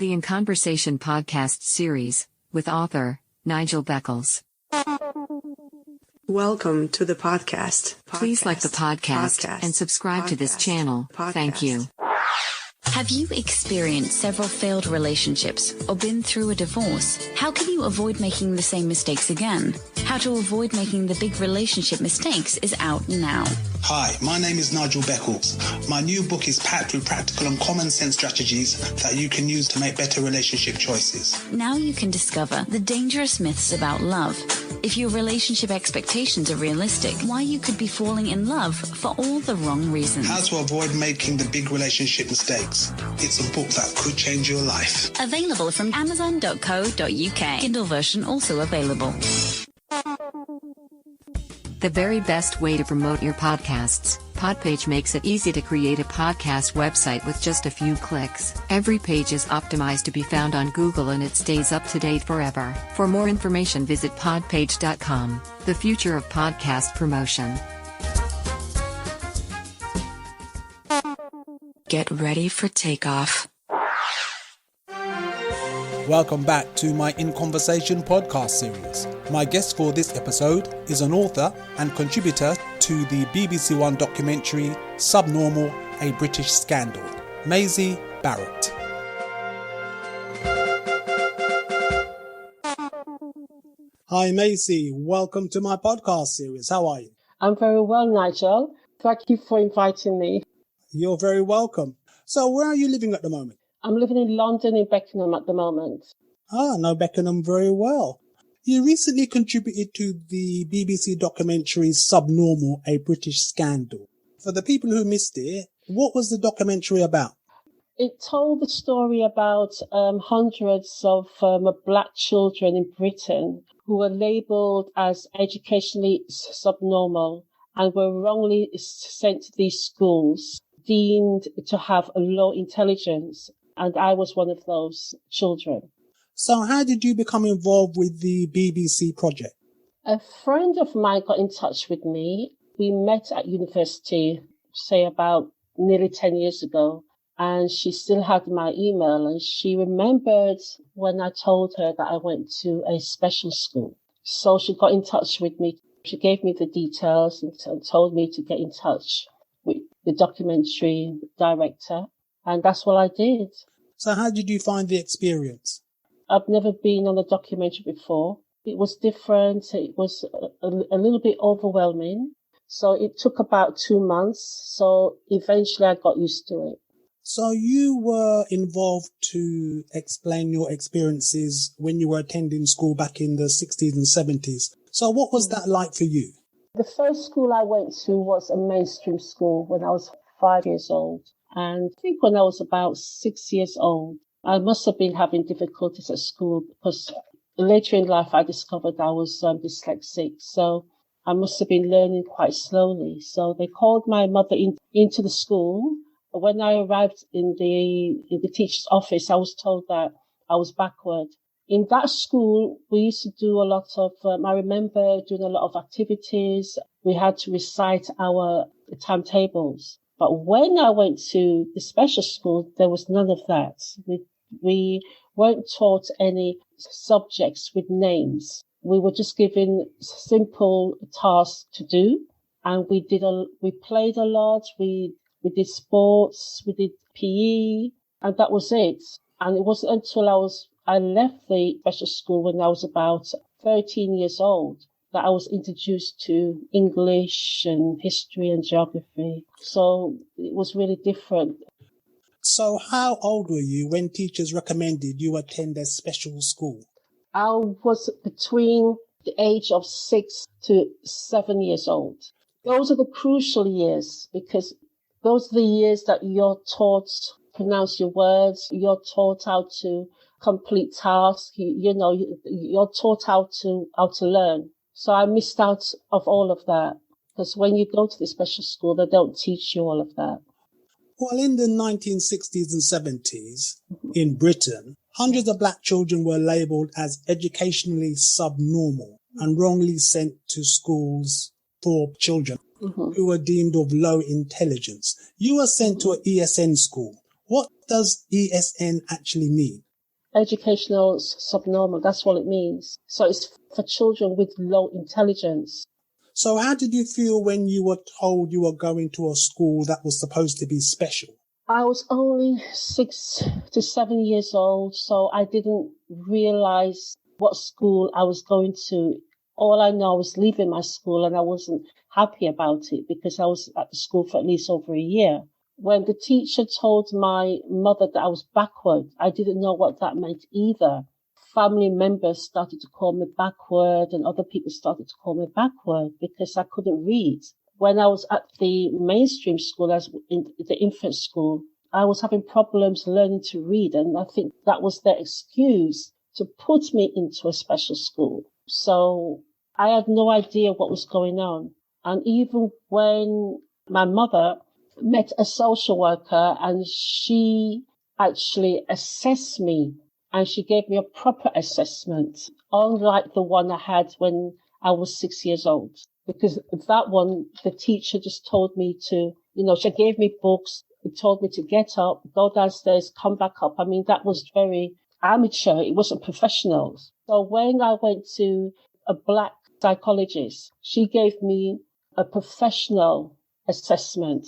the In Conversation podcast series, with author Nigel Beckles. Welcome to the podcast. Please like the podcast and subscribe to this channel. Thank you. Have you experienced several failed relationships or been through a divorce? How can you avoid making the same mistakes again? How to avoid making the big relationship mistakes is out now. Hi, my name is Nigel Beckles. My new book is packed with practical and common sense strategies that you can use to make better relationship choices. Now you can discover the dangerous myths about love. If your relationship expectations are realistic, why you could be falling in love for all the wrong reasons. How to avoid making the big relationship mistakes. It's a book that could change your life. Available from amazon.co.uk. Kindle version also available. The very best way to promote your podcasts. Podpage makes it easy to create a podcast website with just a few clicks. Every page is optimized to be found on Google and it stays up to date forever. For more information, visit podpage.com. The future of podcast promotion. Get ready for takeoff. Welcome back to my In Conversation podcast series. My guest for this episode is an author and contributor to the BBC One documentary Subnormal, A British Scandal, Maisie Barrett. Hi Maisie, welcome to my podcast series. How are you? I'm very well, Nigel. Thank you for inviting me. You're very welcome. So where are you living at the moment? I'm living in London, in Beckenham at the moment. I know Beckenham very well. You recently contributed to the BBC documentary Subnormal, A British Scandal. For the people who missed it, what was the documentary about? It told the story about hundreds of black children in Britain who were labelled as educationally subnormal and were wrongly sent to these schools, deemed to have a low intelligence. And I was one of those children. So how did you become involved with the BBC project? A friend of mine got in touch with me. We met at university, say about nearly 10 years ago, and she still had my email, and she remembered when I told her that I went to a special school. So she got in touch with me. She gave me the details and told me to get in touch with the documentary director, and that's what I did. So how did you find the experience? I've never been on a documentary before. It was different. It was a little bit overwhelming. So it took about 2 months. So eventually I got used to it. So you were involved to explain your experiences when you were attending school back in the 60s and 70s. So what was that like for you? The first school I went to was a mainstream school when I was 5 years old. And I think when I was about 6 years old, I must have been having difficulties at school because later in life I discovered I was dyslexic. So I must have been learning quite slowly. So they called my mother into the school. When I arrived in the teacher's office, I was told that I was backward. In that school, we used to do a lot of, I remember doing a lot of activities. We had to recite our timetables. But when I went to the special school, there was none of that. We weren't taught any subjects with names. We were just given simple tasks to do. And we played a lot. We did sports, we did PE, and that was it. And it wasn't until I left the special school when I was about 13 years old that I was introduced to English and history and geography. So it was really different. So how old were you when teachers recommended you attend a special school? I was between the age of 6 to 7 years old. Those are the crucial years because those are the years that you're taught to pronounce your words, you're taught how to complete tasks, you're taught how to learn. So I missed out of all of that because when you go to the special school, they don't teach you all of that. Well, in the 1960s and 70s in Britain, hundreds of black children were labelled as educationally subnormal and wrongly sent to schools for children who were deemed of low intelligence. You were sent to an ESN school. What does ESN actually mean? Educational subnormal, that's what it means. So it's for children with low intelligence. So how did you feel when you were told you were going to a school that was supposed to be special? I was only 6 to 7 years old, so I didn't realize what school I was going to. All I know, I was leaving my school and I wasn't happy about it because I was at the school for at least over a year. When the teacher told my mother that I was backward, I didn't know what that meant either. Family members started to call me backward and other people started to call me backward because I couldn't read. When I was at the mainstream school, as in the infant school, I was having problems learning to read. And I think that was their excuse to put me into a special school. So I had no idea what was going on. And even when my mother met a social worker and she actually assessed me and she gave me a proper assessment, unlike the one I had when I was 6 years old. Because that one, the teacher just told me to, she gave me books. It told me to get up, go downstairs, come back up. I mean, that was very amateur. It wasn't professional. So when I went to a black psychologist, she gave me a professional assessment.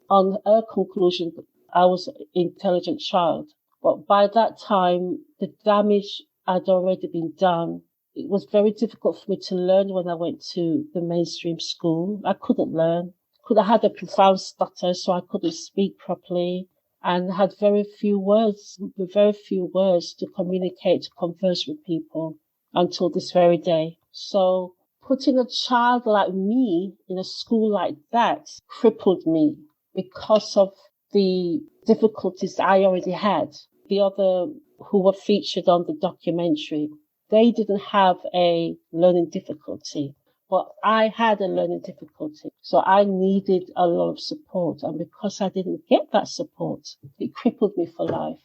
On her conclusion, I was an intelligent child. But by that time, the damage had already been done. It was very difficult for me to learn when I went to the mainstream school. I couldn't learn. I had a profound stutter, so I couldn't speak properly and had very few words to communicate, to converse with people until this very day. So putting a child like me in a school like that crippled me because of the difficulties I already had. The other who were featured on the documentary, they didn't have a learning difficulty, but I had a learning difficulty. So I needed a lot of support. And because I didn't get that support, it crippled me for life.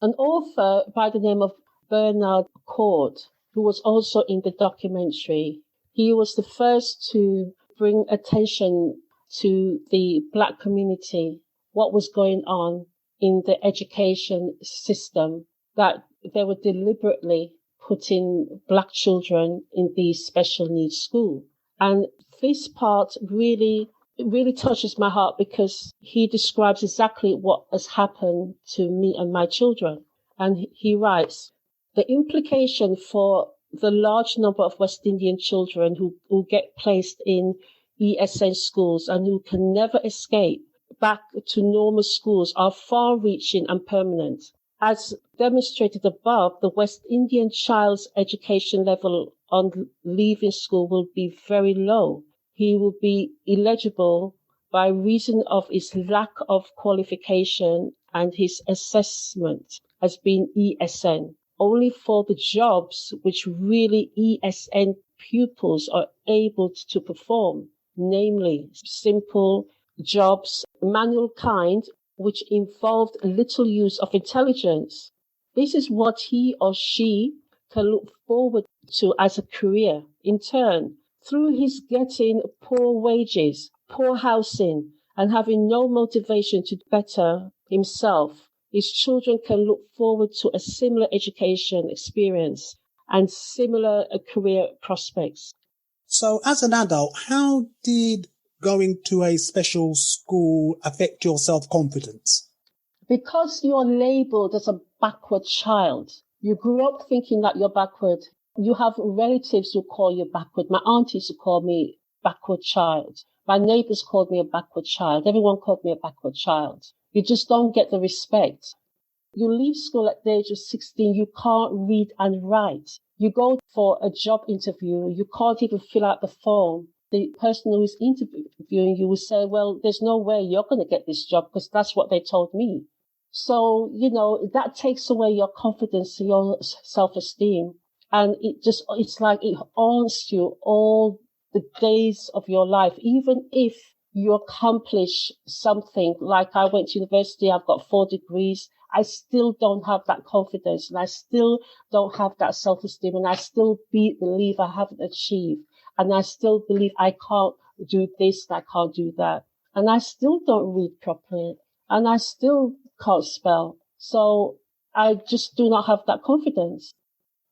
An author by the name of Bernard Cord, who was also in the documentary, he was the first to bring attention to the Black community, what was going on in the education system, that they were deliberately putting Black children in these special needs schools. And this part really touches my heart because he describes exactly what has happened to me and my children. And he writes, the implication for the large number of West Indian children who get placed in ESN schools and who can never escape back to normal schools are far-reaching and permanent. As demonstrated above, the West Indian child's education level on leaving school will be very low. He will be illegible by reason of his lack of qualification and his assessment as being ESN, only for the jobs which really ESN pupils are able to perform, namely simple jobs, manual kind, which involved little use of intelligence. This is what he or she can look forward to as a career. In turn, through his getting poor wages, poor housing, and having no motivation to better himself, his children can look forward to a similar education experience and similar career prospects. So as an adult, how did going to a special school affect your self-confidence? Because you're labeled as a backward child, you grew up thinking that you're backward. You have relatives who call you backward. My aunties who call me backward child. My neighbors called me a backward child. Everyone called me a backward child. You just don't get the respect. You leave school at the age of 16, you can't read and write. You go for a job interview, you can't even fill out the form. The person who is interviewing you will say, well, there's no way you're going to get this job because that's what they told me. So, that takes away your confidence, your self-esteem. And it's like it haunts you all the days of your life. Even if you accomplish something, like I went to university, I've got 4 degrees, I still don't have that confidence and I still don't have that self-esteem and I still believe I haven't achieved. And I still believe I can't do this and I can't do that. And I still don't read properly. And I still can't spell. So I just do not have that confidence.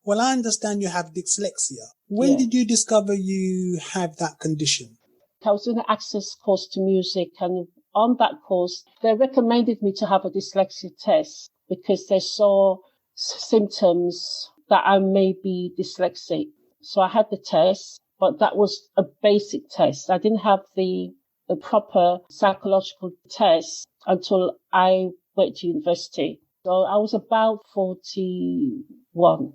Well, I understand you have dyslexia. When did you discover you have that condition? I was doing an access course to music, and on that course, they recommended me to have a dyslexia test because they saw symptoms that I may be dyslexic. So I had the test, but that was a basic test. I didn't have the proper psychological test until I went to university. So I was about 41.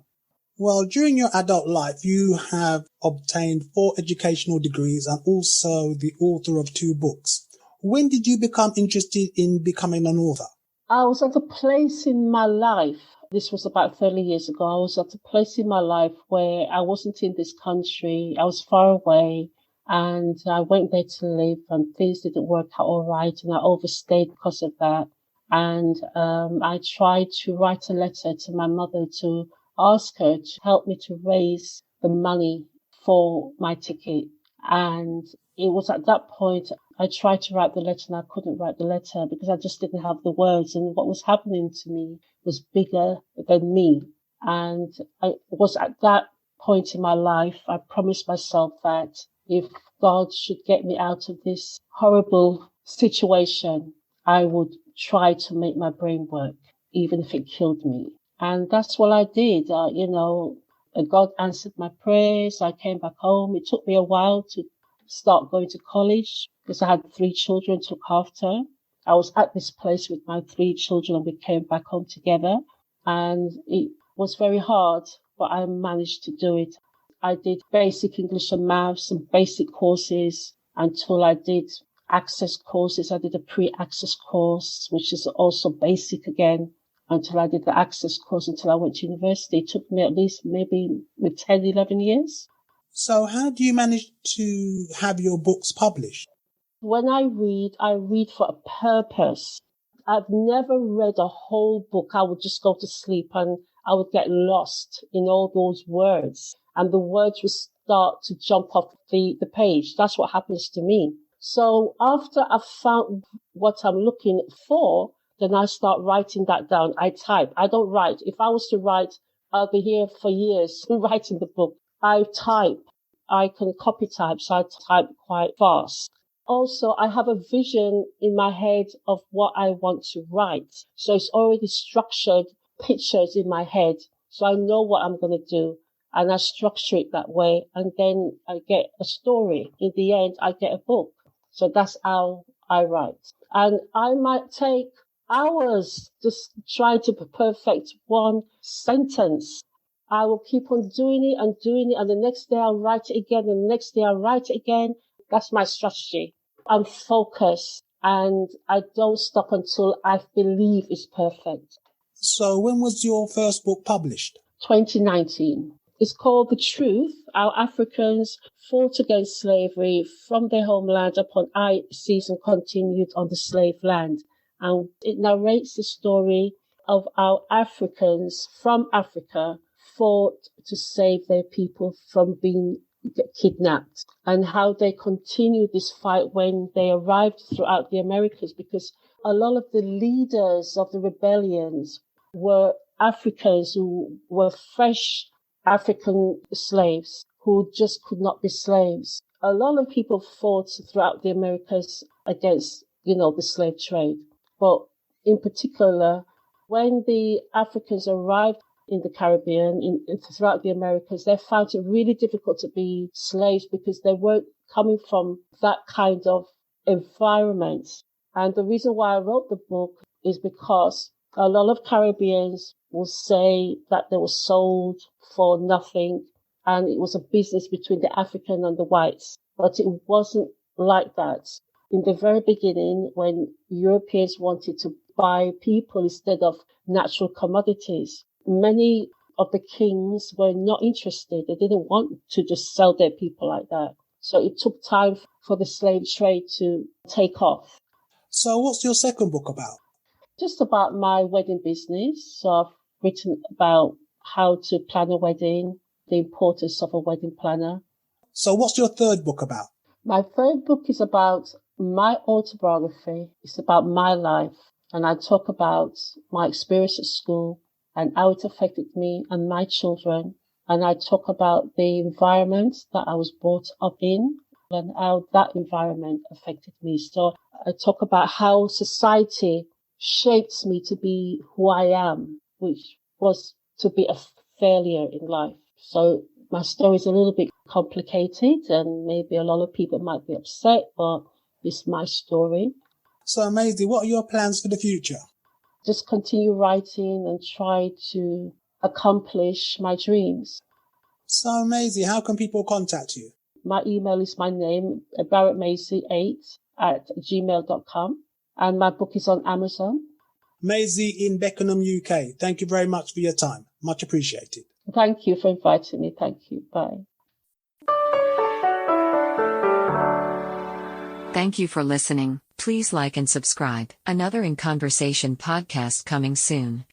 Well, during your adult life, you have obtained 4 educational degrees and also the author of 2 books. When did you become interested in becoming an author? I was at a place in my life, this was about 30 years ago, I was at a place in my life where I wasn't in this country, I was far away, and I went there to live, and things didn't work out all right, and I overstayed because of that. And I tried to write a letter to my mother to ask her to help me to raise the money for my ticket. And it was at that point I tried to write the letter and I couldn't write the letter because I just didn't have the words. And what was happening to me was bigger than me. And it was at that point in my life, I promised myself that if God should get me out of this horrible situation, I would try to make my brain work, even if it killed me. And that's what I did. God answered my prayers. I came back home. It took me a while to start going to college because I had 3 children to look after. I was at this place with my 3 children and we came back home together. And it was very hard, but I managed to do it. I did basic English and maths and basic courses until I did access courses. I did a pre-access course, which is also basic again, until I did the access course, until I went to university. It took me at least maybe 10, 11 years. So how do you manage to have your books published? When I read for a purpose. I've never read a whole book. I would just go to sleep and I would get lost in all those words. And the words would start to jump off the page. That's what happens to me. So after I've found what I'm looking for, then I start writing that down. I type. I don't write. If I was to write, I'll be here for years writing the book. I type. I can copy type, so I type quite fast. Also, I have a vision in my head of what I want to write. So it's already structured pictures in my head. So I know what I'm going to do. And I structure it that way. And then I get a story. In the end, I get a book. So that's how I write. And I might take hours just trying to perfect one sentence. I will keep on doing it. And the next day I'll write it again. And the next day I'll write it again. That's my strategy. I'm focused and I don't stop until I believe it's perfect. So when was your first book published? 2019. It's called The Truth, How Africans Fought Against Slavery from Their Homeland Upon Our Season Continued on the Slave Land. And it narrates the story of how Africans from Africa fought to save their people from being kidnapped, and how they continued this fight when they arrived throughout the Americas, because a lot of the leaders of the rebellions were Africans who were fresh African slaves who just could not be slaves. A lot of people fought throughout the Americas against, the slave trade. But in particular, when the Africans arrived in the Caribbean, throughout the Americas, they found it really difficult to be slaves because they weren't coming from that kind of environment. And the reason why I wrote the book is because a lot of Caribbeans will say that they were sold for nothing and it was a business between the African and the whites. But it wasn't like that. In the very beginning, when Europeans wanted to buy people instead of natural commodities, many of the kings were not interested. They didn't want to just sell their people like that. So it took time for the slave trade to take off. So what's your second book about? Just about my wedding business. So I've written about how to plan a wedding, the importance of a wedding planner. So what's your third book about? My third book is about my autobiography. It's about my life. And I talk about my experience at school, and how it affected me and my children. And I talk about the environment that I was brought up in and how that environment affected me. So I talk about how society shaped me to be who I am, which was to be a failure in life. So my story is a little bit complicated and maybe a lot of people might be upset, but it's my story. So Maisie, what are your plans for the future? Just continue writing and try to accomplish my dreams. So Maisie, how can people contact you? My email is my name, barrettmaisie8@gmail.com. And my book is on Amazon. Maisie in Beckenham, UK. Thank you very much for your time. Much appreciated. Thank you for inviting me. Thank you. Bye. Thank you for listening. Please like and subscribe. Another In Conversation podcast coming soon.